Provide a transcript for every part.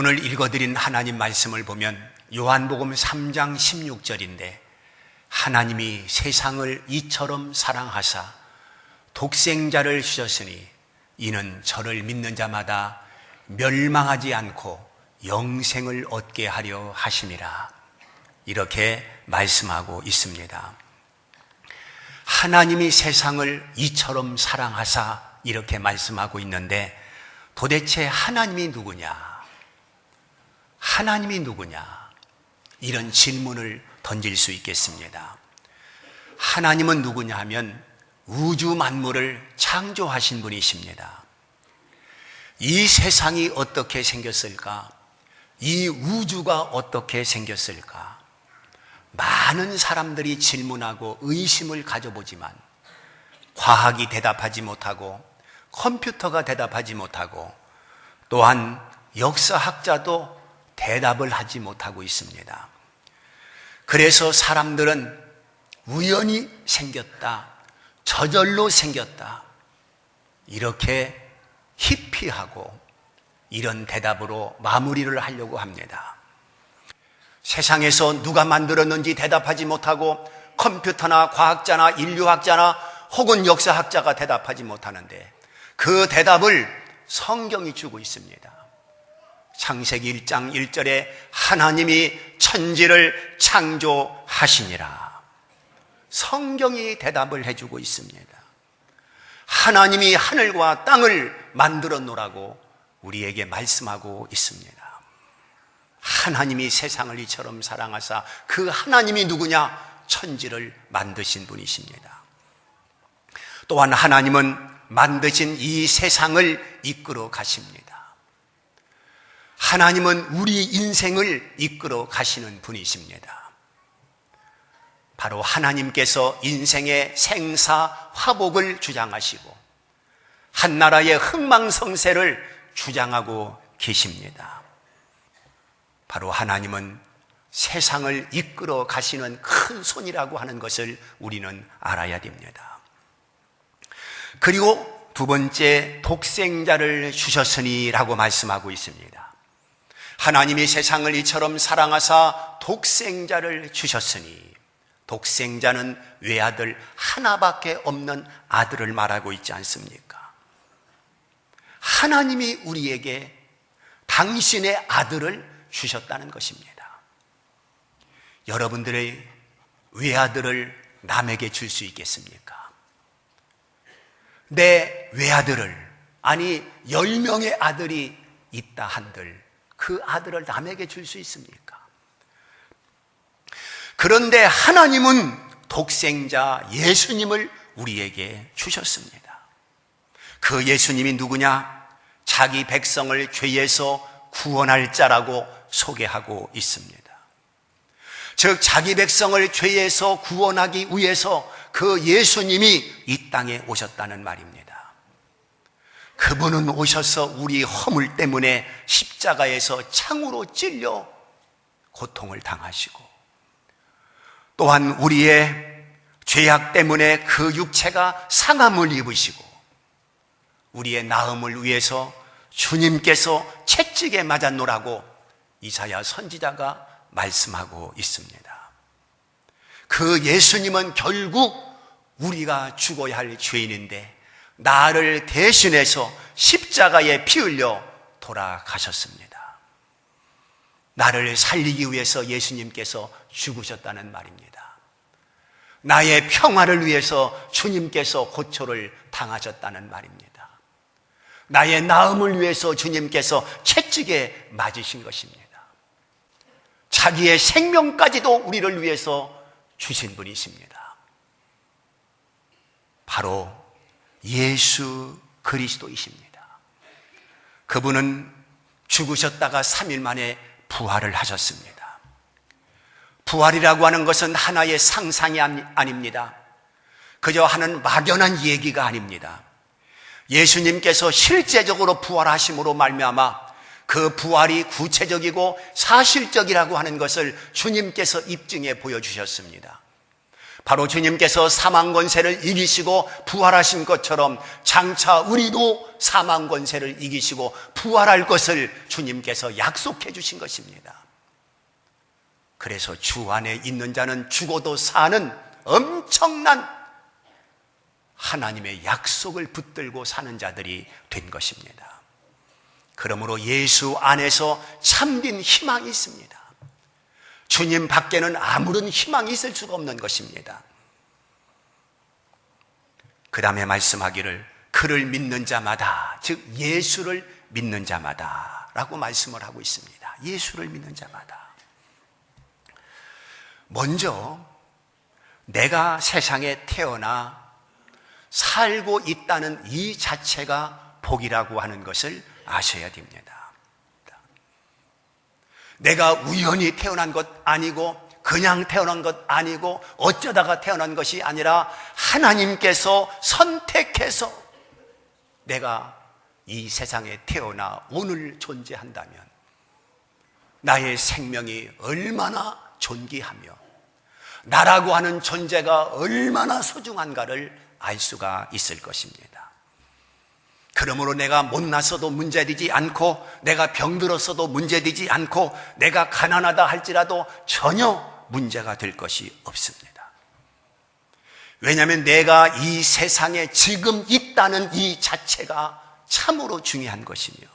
오늘 읽어드린 하나님 말씀을 보면 요한복음 3장 16절인데 하나님이 세상을 이처럼 사랑하사 독생자를 주셨으니 이는 저를 믿는 자마다 멸망하지 않고 영생을 얻게 하려 하심이라. 이렇게 말씀하고 있습니다. 하나님이 세상을 이처럼 사랑하사 이렇게 말씀하고 있는데 도대체 하나님이 누구냐? 하나님이 누구냐? 이런 질문을 던질 수 있겠습니다. 하나님은 누구냐 하면 우주 만물을 창조하신 분이십니다. 이 세상이 어떻게 생겼을까? 이 우주가 어떻게 생겼을까? 많은 사람들이 질문하고 의심을 가져보지만 과학이 대답하지 못하고 컴퓨터가 대답하지 못하고 또한 역사학자도 대답을 하지 못하고 있습니다. 그래서 사람들은 우연히 생겼다, 저절로 생겼다, 이렇게 희피하고 이런 대답으로 마무리를 하려고 합니다. 세상에서 누가 만들었는지 대답하지 못하고 컴퓨터나 과학자나 인류학자나 혹은 역사학자가 대답하지 못하는데 그 대답을 성경이 주고 있습니다. 창세기 1장 1절에 하나님이 천지를 창조하시니라. 성경이 대답을 해주고 있습니다. 하나님이 하늘과 땅을 만들어 놓으라고 우리에게 말씀하고 있습니다. 하나님이 세상을 이처럼 사랑하사 그 하나님이 누구냐? 천지를 만드신 분이십니다. 또한 하나님은 만드신 이 세상을 이끌어 가십니다. 하나님은 우리 인생을 이끌어 가시는 분이십니다. 바로 하나님께서 인생의 생사화복을 주장하시고 한나라의 흥망성쇠를 주장하고 계십니다. 바로 하나님은 세상을 이끌어 가시는 큰 손이라고 하는 것을 우리는 알아야 됩니다. 그리고 두 번째, 독생자를 주셨으니 라고 말씀하고 있습니다. 하나님이 세상을 이처럼 사랑하사 독생자를 주셨으니, 독생자는 외아들 하나밖에 없는 아들을 말하고 있지 않습니까? 하나님이 우리에게 당신의 아들을 주셨다는 것입니다. 여러분들의 외아들을 남에게 줄 수 있겠습니까? 내 외아들을, 아니 10명의 아들이 있다 한들 그 아들을 남에게 줄 수 있습니까? 그런데 하나님은 독생자 예수님을 우리에게 주셨습니다. 그 예수님이 누구냐? 자기 백성을 죄에서 구원할 자라고 소개하고 있습니다. 즉 자기 백성을 죄에서 구원하기 위해서 그 예수님이 이 땅에 오셨다는 말입니다. 그분은 오셔서 우리 허물 때문에 십자가에서 창으로 찔려 고통을 당하시고 또한 우리의 죄악 때문에 그 육체가 상함을 입으시고 우리의 나음을 위해서 주님께서 채찍에 맞았노라고 이사야 선지자가 말씀하고 있습니다. 그 예수님은 결국 우리가 죽어야 할 죄인인데 나를 대신해서 십자가에 피 흘려 돌아가셨습니다. 나를 살리기 위해서 예수님께서 죽으셨다는 말입니다. 나의 평화를 위해서 주님께서 고초를 당하셨다는 말입니다. 나의 나음을 위해서 주님께서 채찍에 맞으신 것입니다. 자기의 생명까지도 우리를 위해서 주신 분이십니다. 바로 예수 그리스도이십니다. 그분은 죽으셨다가 3일 만에 부활을 하셨습니다. 부활이라고 하는 것은 하나의 상상이 아닙니다. 그저 하는 막연한 얘기가 아닙니다. 예수님께서 실제적으로 부활하심으로 말미암아 그 부활이 구체적이고 사실적이라고 하는 것을 주님께서 입증해 보여주셨습니다. 바로 주님께서 사망 권세를 이기시고 부활하신 것처럼 장차 우리도 사망 권세를 이기시고 부활할 것을 주님께서 약속해 주신 것입니다. 그래서 주 안에 있는 자는 죽어도 사는 엄청난 하나님의 약속을 붙들고 사는 자들이 된 것입니다. 그러므로 예수 안에서 참된 희망이 있습니다. 주님 밖에는 아무런 희망이 있을 수가 없는 것입니다. 그 다음에 말씀하기를 그를 믿는 자마다, 즉 예수를 믿는 자마다 라고 말씀을 하고 있습니다. 예수를 믿는 자마다. 먼저 내가 세상에 태어나 살고 있다는 이 자체가 복이라고 하는 것을 아셔야 됩니다. 내가 우연히 태어난 것 아니고 그냥 태어난 것 아니고 어쩌다가 태어난 것이 아니라 하나님께서 선택해서 내가 이 세상에 태어나 오늘 존재한다면 나의 생명이 얼마나 존귀하며 나라고 하는 존재가 얼마나 소중한가를 알 수가 있을 것입니다. 그러므로 내가 못났어도 문제되지 않고 내가 병들었어도 문제되지 않고 내가 가난하다 할지라도 전혀 문제가 될 것이 없습니다. 왜냐하면 내가 이 세상에 지금 있다는 이 자체가 참으로 중요한 것이며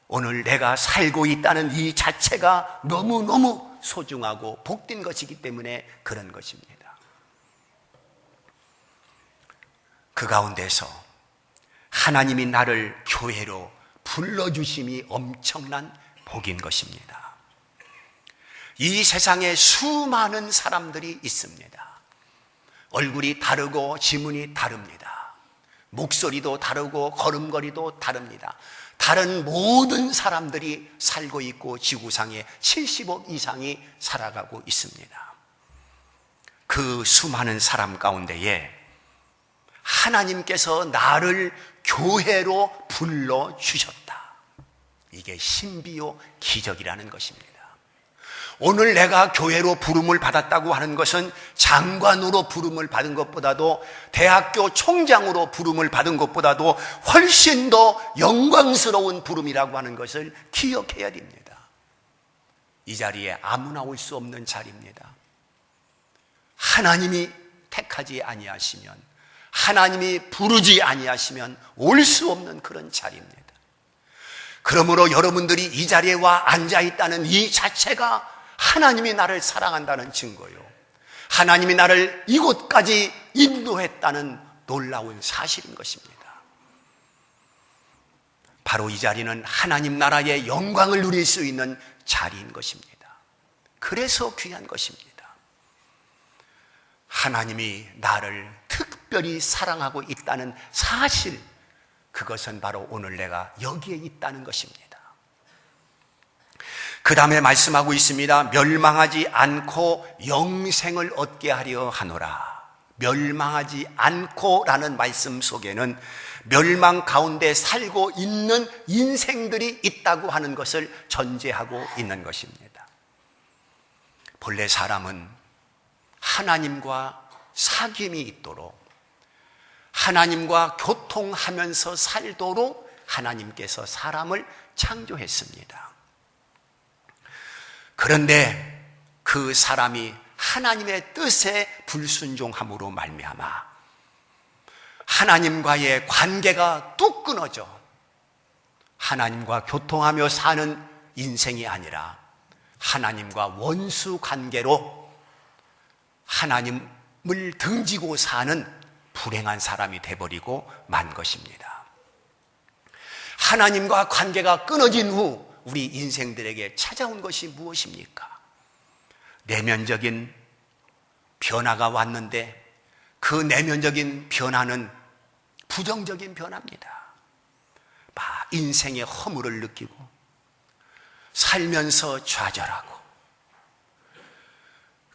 오늘 내가 살고 있다는 이 자체가 너무너무 소중하고 복된 것이기 때문에 그런 것입니다. 그 가운데서 하나님이 나를 교회로 불러주심이 엄청난 복인 것입니다. 이 세상에 수많은 사람들이 있습니다. 얼굴이 다르고 지문이 다릅니다. 목소리도 다르고 걸음걸이도 다릅니다. 다른 모든 사람들이 살고 있고 지구상에 70억 이상이 살아가고 있습니다. 그 수많은 사람 가운데에 하나님께서 나를 교회로 불러주셨다. 이게 신비요 기적이라는 것입니다. 오늘 내가 교회로 부름을 받았다고 하는 것은 장관으로 부름을 받은 것보다도 대학교 총장으로 부름을 받은 것보다도 훨씬 더 영광스러운 부름이라고 하는 것을 기억해야 됩니다. 이 자리에 아무나 올 수 없는 자리입니다. 하나님이 택하지 아니하시면, 하나님이 부르지 아니하시면 올 수 없는 그런 자리입니다. 그러므로 여러분들이 이 자리에 와 앉아있다는 이 자체가 하나님이 나를 사랑한다는 증거요, 하나님이 나를 이곳까지 인도했다는 놀라운 사실인 것입니다. 바로 이 자리는 하나님 나라의 영광을 누릴 수 있는 자리인 것입니다. 그래서 귀한 것입니다. 하나님이 나를 특별히 사랑하고 있다는 사실, 그것은 바로 오늘 내가 여기에 있다는 것입니다. 그 다음에 말씀하고 있습니다. 멸망하지 않고 영생을 얻게 하려 하노라. 멸망하지 않고라는 말씀 속에는 멸망 가운데 살고 있는 인생들이 있다고 하는 것을 전제하고 있는 것입니다. 본래 사람은 하나님과 사귐이 있도록, 하나님과 교통하면서 살도록 하나님께서 사람을 창조했습니다. 그런데 그 사람이 하나님의 뜻에 불순종함으로 말미암아 하나님과의 관계가 뚝 끊어져 하나님과 교통하며 사는 인생이 아니라 하나님과 원수 관계로 하나님을 등지고 사는 불행한 사람이 돼버리고 만 것입니다. 하나님과 관계가 끊어진 후 우리 인생들에게 찾아온 것이 무엇입니까? 내면적인 변화가 왔는데 그 내면적인 변화는 부정적인 변화입니다. 막 인생의 허물을 느끼고 살면서 좌절하고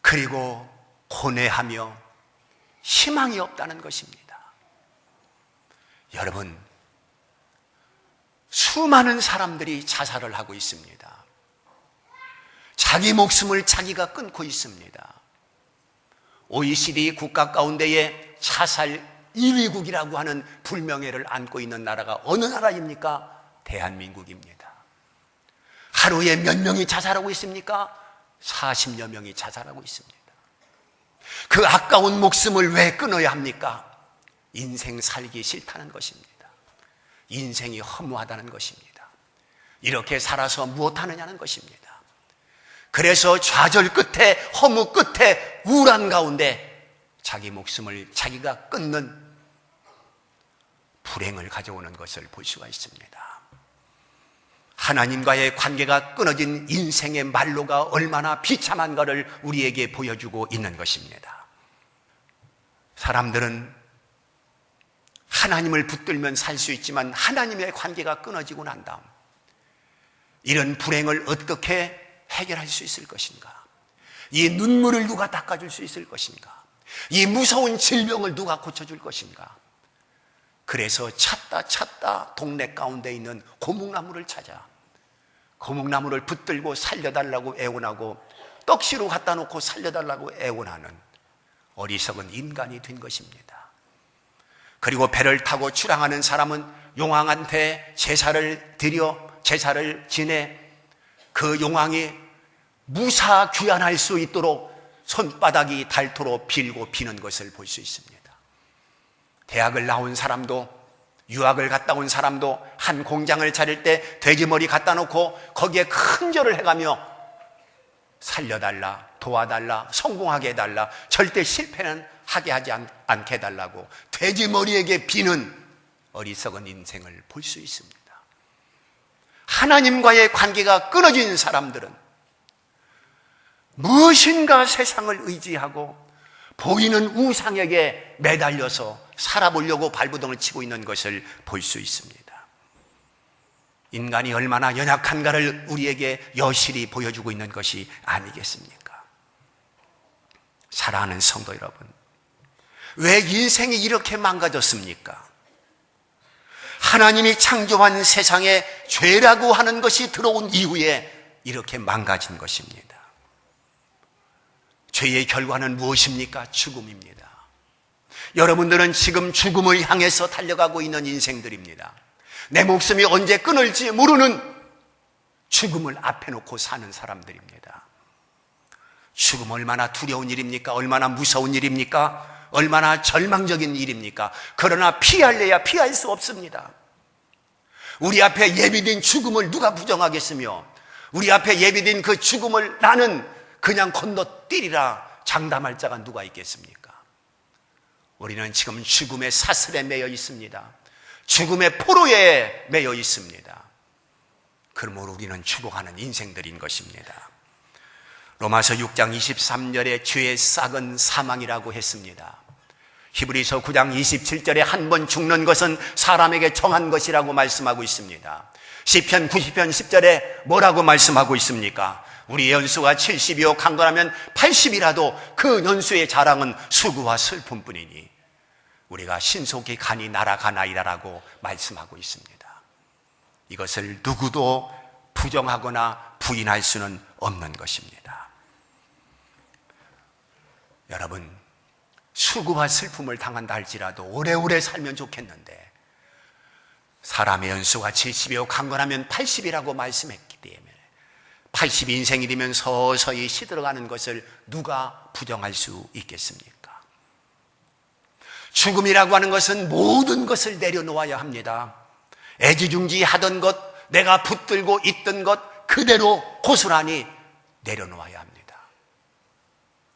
그리고 고뇌하며 희망이 없다는 것입니다. 여러분, 수많은 사람들이 자살을 하고 있습니다. 자기 목숨을 자기가 끊고 있습니다. OECD 국가 가운데에 자살 1위국이라고 하는 불명예를 안고 있는 나라가 어느 나라입니까? 대한민국입니다. 하루에 몇 명이 자살하고 있습니까? 40여 명이 자살하고 있습니다. 그 아까운 목숨을 왜 끊어야 합니까? 인생 살기 싫다는 것입니다. 인생이 허무하다는 것입니다. 이렇게 살아서 무엇하느냐는 것입니다. 그래서 좌절 끝에, 허무 끝에, 우울한 가운데 자기 목숨을 자기가 끊는 불행을 가져오는 것을 볼 수가 있습니다. 하나님과의 관계가 끊어진 인생의 말로가 얼마나 비참한가를 우리에게 보여주고 있는 것입니다. 사람들은 하나님을 붙들면 살 수 있지만 하나님의 관계가 끊어지고 난 다음 이런 불행을 어떻게 해결할 수 있을 것인가? 이 눈물을 누가 닦아줄 수 있을 것인가? 이 무서운 질병을 누가 고쳐줄 것인가? 그래서 찾다 동네 가운데 있는 고목나무를 찾아 고목나무를 붙들고 살려달라고 애원하고 떡시로 갖다 놓고 살려달라고 애원하는 어리석은 인간이 된 것입니다. 그리고 배를 타고 출항하는 사람은 용왕한테 제사를 드려 제사를 지내 그 용왕이 무사 귀환할 수 있도록 손바닥이 닳도록 빌고 비는 것을 볼 수 있습니다. 대학을 나온 사람도 유학을 갔다 온 사람도 한 공장을 차릴 때 돼지머리 갖다 놓고 거기에 큰 절을 해가며 살려달라, 도와달라, 성공하게 해달라, 절대 실패는 하게 하지 않게 해달라고 돼지머리에게 비는 어리석은 인생을 볼 수 있습니다. 하나님과의 관계가 끊어진 사람들은 무엇인가 세상을 의지하고 보이는 우상에게 매달려서 살아보려고 발버둥을 치고 있는 것을 볼 수 있습니다. 인간이 얼마나 연약한가를 우리에게 여실히 보여주고 있는 것이 아니겠습니까? 사랑하는 성도 여러분, 왜 인생이 이렇게 망가졌습니까? 하나님이 창조한 세상에 죄라고 하는 것이 들어온 이후에 이렇게 망가진 것입니다. 죄의 결과는 무엇입니까? 죽음입니다. 여러분들은 지금 죽음을 향해서 달려가고 있는 인생들입니다. 내 목숨이 언제 끊을지 모르는 죽음을 앞에 놓고 사는 사람들입니다. 죽음 얼마나 두려운 일입니까? 얼마나 무서운 일입니까? 얼마나 절망적인 일입니까? 그러나 피할래야 피할 수 없습니다. 우리 앞에 예비된 죽음을 누가 부정하겠으며 우리 앞에 예비된 그 죽음을 나는 그냥 건너뛰리라 장담할 자가 누가 있겠습니까? 우리는 지금 죽음의 사슬에 매여 있습니다. 죽음의 포로에 매여 있습니다. 그러므로 우리는 죽어가는 인생들인 것입니다. 로마서 6장 23절에 죄의 싹은 사망이라고 했습니다. 히브리서 9장 27절에 한 번 죽는 것은 사람에게 정한 것이라고 말씀하고 있습니다. 시편 90편 10절에 뭐라고 말씀하고 있습니까? 우리 연수가 70이요 강건하면 80이라도 그 연수의 자랑은 수고와 슬픔뿐이니 우리가 신속히 간이 날아가나이다라고 말씀하고 있습니다. 이것을 누구도 부정하거나 부인할 수는 없는 것입니다. 여러분, 수고와 슬픔을 당한다 할지라도 오래오래 살면 좋겠는데 사람의 연수가 70이요 강건하면 80이라고 말씀했기 때문에 80 인생이 되면 서서히 시들어가는 것을 누가 부정할 수 있겠습니까? 죽음이라고 하는 것은 모든 것을 내려놓아야 합니다. 애지중지하던 것, 내가 붙들고 있던 것 그대로 고스란히 내려놓아야 합니다.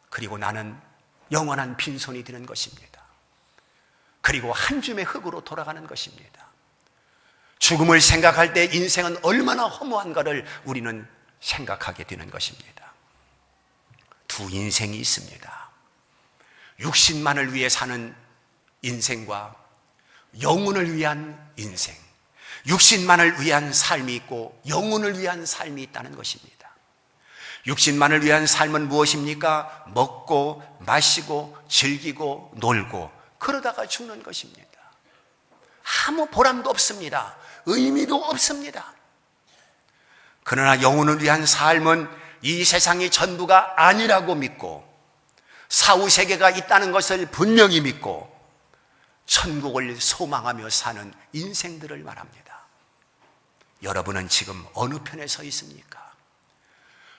그리고 나는 영원한 빈손이 되는 것입니다. 그리고 한 줌의 흙으로 돌아가는 것입니다. 죽음을 생각할 때 인생은 얼마나 허무한가를 우리는 생각하게 되는 것입니다. 두 인생이 있습니다. 육신만을 위해 사는 인생과 영혼을 위한 인생, 육신만을 위한 삶이 있고 영혼을 위한 삶이 있다는 것입니다. 육신만을 위한 삶은 무엇입니까? 먹고 마시고 즐기고 놀고 그러다가 죽는 것입니다. 아무 보람도 없습니다. 의미도 없습니다. 그러나 영혼을 위한 삶은 이 세상이 전부가 아니라고 믿고 사후세계가 있다는 것을 분명히 믿고 천국을 소망하며 사는 인생들을 말합니다. 여러분은 지금 어느 편에 서 있습니까?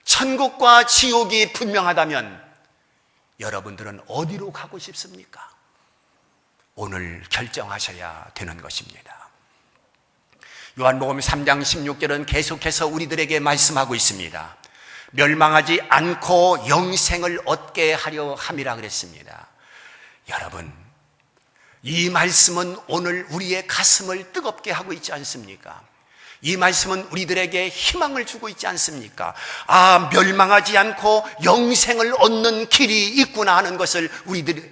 천국과 지옥이 분명하다면 여러분들은 어디로 가고 싶습니까? 오늘 결정하셔야 되는 것입니다. 요한복음 3장 16절은 계속해서 우리들에게 말씀하고 있습니다. 멸망하지 않고 영생을 얻게 하려 함이라 그랬습니다. 여러분, 이 말씀은 오늘 우리의 가슴을 뜨겁게 하고 있지 않습니까? 이 말씀은 우리들에게 희망을 주고 있지 않습니까? 아, 멸망하지 않고 영생을 얻는 길이 있구나 하는 것을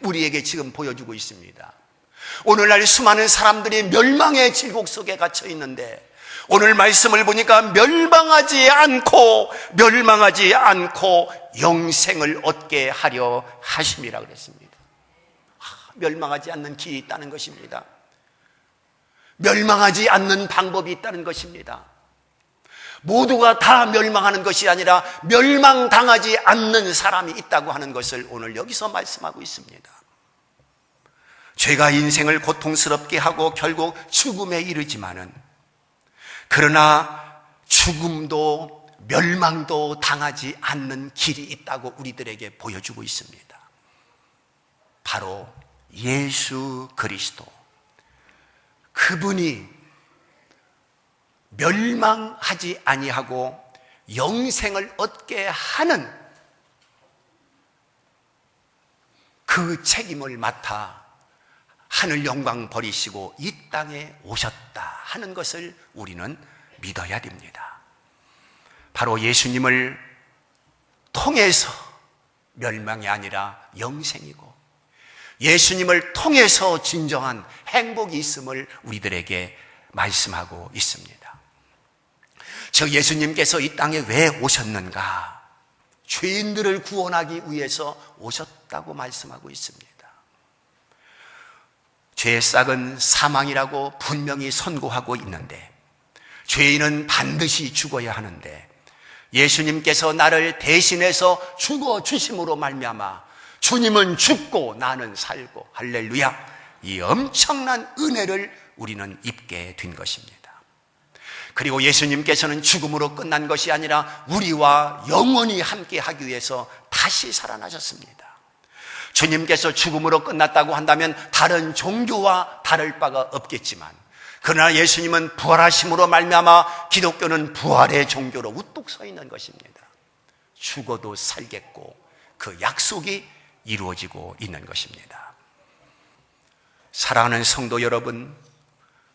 우리에게 지금 보여주고 있습니다. 오늘날 수많은 사람들이 멸망의 질곡 속에 갇혀 있는데 오늘 말씀을 보니까 멸망하지 않고 영생을 얻게 하려 하심이라 그랬습니다. 멸망하지 않는 길이 있다는 것입니다. 멸망하지 않는 방법이 있다는 것입니다. 모두가 다 멸망하는 것이 아니라 멸망당하지 않는 사람이 있다고 하는 것을 오늘 여기서 말씀하고 있습니다. 죄가 인생을 고통스럽게 하고 결국 죽음에 이르지만은 그러나 죽음도 멸망도 당하지 않는 길이 있다고 우리들에게 보여주고 있습니다. 바로 예수 그리스도, 그분이 멸망하지 아니하고 영생을 얻게 하는 그 책임을 맡아 하늘 영광 버리시고 이 땅에 오셨다 하는 것을 우리는 믿어야 됩니다. 바로 예수님을 통해서 멸망이 아니라 영생이고 예수님을 통해서 진정한 행복이 있음을 우리들에게 말씀하고 있습니다. 저 예수님께서 이 땅에 왜 오셨는가? 죄인들을 구원하기 위해서 오셨다고 말씀하고 있습니다. 죄의 싹은 사망이라고 분명히 선고하고 있는데 죄인은 반드시 죽어야 하는데 예수님께서 나를 대신해서 죽어주심으로 말미암아 주님은 죽고 나는 살고, 할렐루야, 이 엄청난 은혜를 우리는 입게 된 것입니다. 그리고 예수님께서는 죽음으로 끝난 것이 아니라 우리와 영원히 함께 하기 위해서 다시 살아나셨습니다. 주님께서 죽음으로 끝났다고 한다면 다른 종교와 다를 바가 없겠지만 그러나 예수님은 부활하심으로 말미암아 기독교는 부활의 종교로 우뚝 서 있는 것입니다. 죽어도 살겠고 그 약속이 이루어지고 있는 것입니다. 사랑하는 성도 여러분,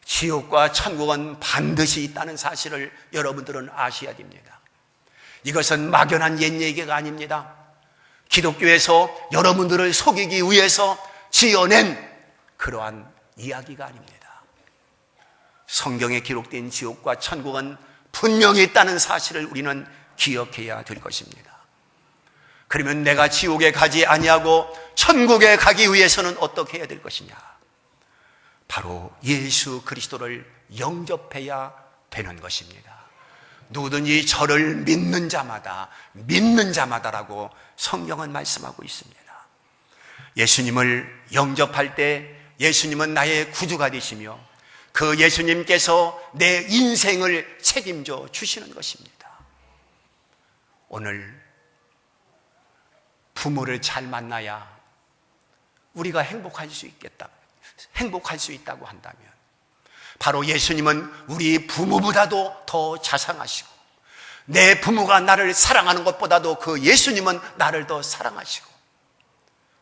지옥과 천국은 반드시 있다는 사실을 여러분들은 아셔야 됩니다. 이것은 막연한 옛 얘기가 아닙니다. 기독교에서 여러분들을 속이기 위해서 지어낸 그러한 이야기가 아닙니다. 성경에 기록된 지옥과 천국은 분명히 있다는 사실을 우리는 기억해야 될 것입니다. 그러면 내가 지옥에 가지 아니하고 천국에 가기 위해서는 어떻게 해야 될 것이냐? 바로 예수 그리스도를 영접해야 되는 것입니다. 누구든지 저를 믿는 자마다라고 성경은 말씀하고 있습니다. 예수님을 영접할 때 예수님은 나의 구주가 되시며 그 예수님께서 내 인생을 책임져 주시는 것입니다. 오늘 부모를 잘 만나야 우리가 행복할 수 있다고 한다면 바로 예수님은 우리 부모보다도 더 자상하시고 내 부모가 나를 사랑하는 것보다도 그 예수님은 나를 더 사랑하시고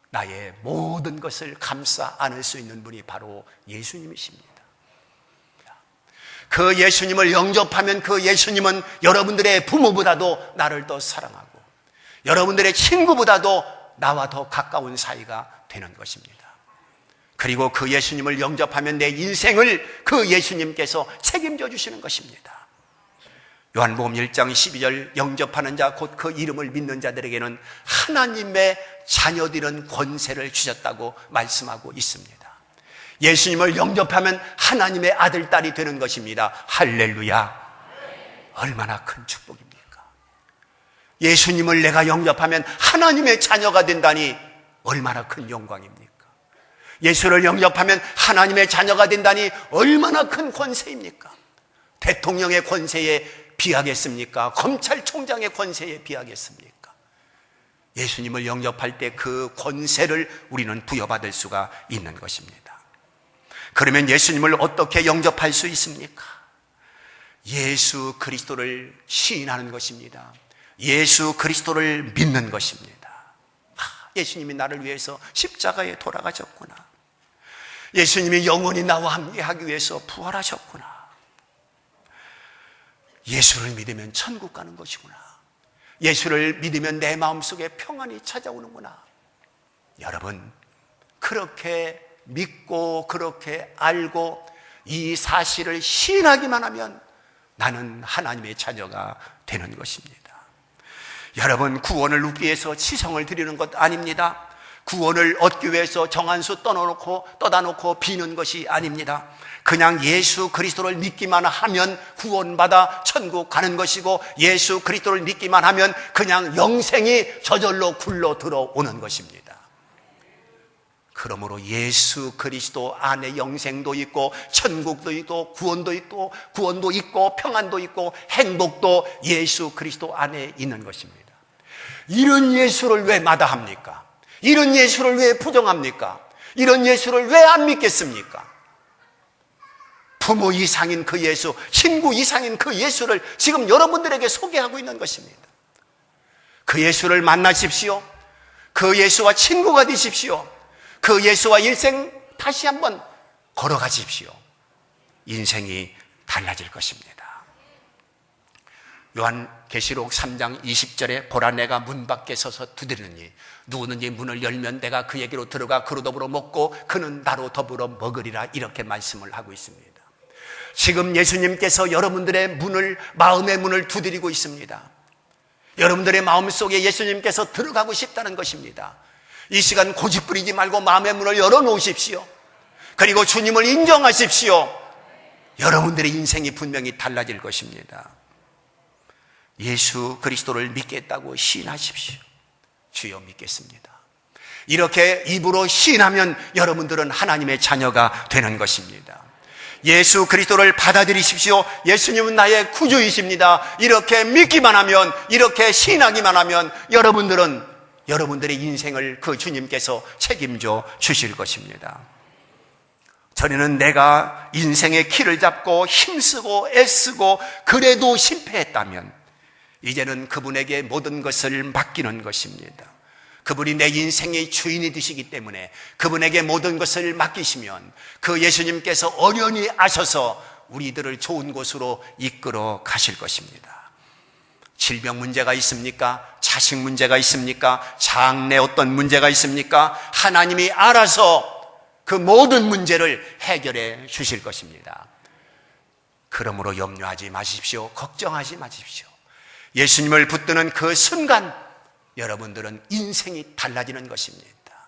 나의 모든 것을 감싸 안을 수 있는 분이 바로 예수님이십니다. 그 예수님을 영접하면 그 예수님은 여러분들의 부모보다도 나를 더 사랑하고 여러분들의 친구보다도 나와 더 가까운 사이가 되는 것입니다. 그리고 그 예수님을 영접하면 내 인생을 그 예수님께서 책임져 주시는 것입니다. 요한복음 1장 12절 영접하는 자 곧 그 이름을 믿는 자들에게는 하나님의 자녀들은 권세를 주셨다고 말씀하고 있습니다. 예수님을 영접하면 하나님의 아들, 딸이 되는 것입니다. 할렐루야. 얼마나 큰 축복입니까? 예수님을 내가 영접하면 하나님의 자녀가 된다니 얼마나 큰 영광입니까? 예수를 영접하면 하나님의 자녀가 된다니 얼마나 큰 권세입니까? 대통령의 권세에 비하겠습니까? 검찰총장의 권세에 비하겠습니까? 예수님을 영접할 때 그 권세를 우리는 부여받을 수가 있는 것입니다. 그러면 예수님을 어떻게 영접할 수 있습니까? 예수 그리스도를 시인하는 것입니다. 예수 그리스도를 믿는 것입니다. 예수님이 나를 위해서 십자가에 돌아가셨구나. 예수님이 영원히 나와 함께하기 위해서 부활하셨구나. 예수를 믿으면 천국 가는 것이구나. 예수를 믿으면 내 마음속에 평안이 찾아오는구나. 여러분, 그렇게 믿고 그렇게 알고 이 사실을 시인하기만 하면 나는 하나님의 자녀가 되는 것입니다. 여러분, 구원을 얻기 위해서 치성을 드리는 것 아닙니다. 구원을 얻기 위해서 정한수 떠다 놓고 비는 것이 아닙니다. 그냥 예수 그리스도를 믿기만 하면 구원받아 천국 가는 것이고, 예수 그리스도를 믿기만 하면 그냥 영생이 저절로 굴러 들어오는 것입니다. 그러므로 예수 그리스도 안에 영생도 있고 천국도 있고 구원도 있고 평안도 있고 행복도 예수 그리스도 안에 있는 것입니다. 이런 예수를 왜 마다합니까? 이런 예수를 왜 부정합니까? 이런 예수를 왜 안 믿겠습니까? 부모 이상인 그 예수, 친구 이상인 그 예수를 지금 여러분들에게 소개하고 있는 것입니다. 그 예수를 만나십시오. 그 예수와 친구가 되십시오. 그 예수와 일생 다시 한번 걸어가십시오. 인생이 달라질 것입니다. 요한계시록 3장 20절에 보라, 내가 문 밖에 서서 두드리느니 누구든지 문을 열면 내가 그에게로 들어가 그로 더불어 먹고 그는 나로 더불어 먹으리라, 이렇게 말씀을 하고 있습니다. 지금 예수님께서 여러분들의 마음의 문을 두드리고 있습니다. 여러분들의 마음속에 예수님께서 들어가고 싶다는 것입니다. 이 시간 고집 부리지 말고 마음의 문을 열어놓으십시오. 그리고 주님을 인정하십시오. 여러분들의 인생이 분명히 달라질 것입니다. 예수 그리스도를 믿겠다고 시인하십시오. 주여 믿겠습니다. 이렇게 입으로 시인하면 여러분들은 하나님의 자녀가 되는 것입니다. 예수 그리스도를 받아들이십시오. 예수님은 나의 구주이십니다. 이렇게 믿기만 하면, 이렇게 시인하기만 하면 여러분들의 인생을 그 주님께서 책임져 주실 것입니다. 전에는 내가 인생의 키를 잡고 힘쓰고 애쓰고 그래도 실패했다면 이제는 그분에게 모든 것을 맡기는 것입니다. 그분이 내 인생의 주인이 되시기 때문에 그분에게 모든 것을 맡기시면 그 예수님께서 어련히 아셔서 우리들을 좋은 곳으로 이끌어 가실 것입니다. 질병 문제가 있습니까? 자식 문제가 있습니까? 장래 어떤 문제가 있습니까? 하나님이 알아서 그 모든 문제를 해결해 주실 것입니다. 그러므로 염려하지 마십시오. 걱정하지 마십시오. 예수님을 붙드는 그 순간 여러분들은 인생이 달라지는 것입니다.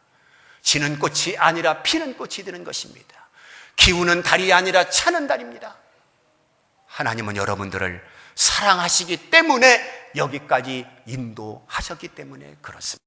지는 꽃이 아니라 피는 꽃이 되는 것입니다. 기우는 달이 아니라 차는 달입니다. 하나님은 여러분들을 사랑하시기 때문에 여기까지 인도하셨기 때문에 그렇습니다.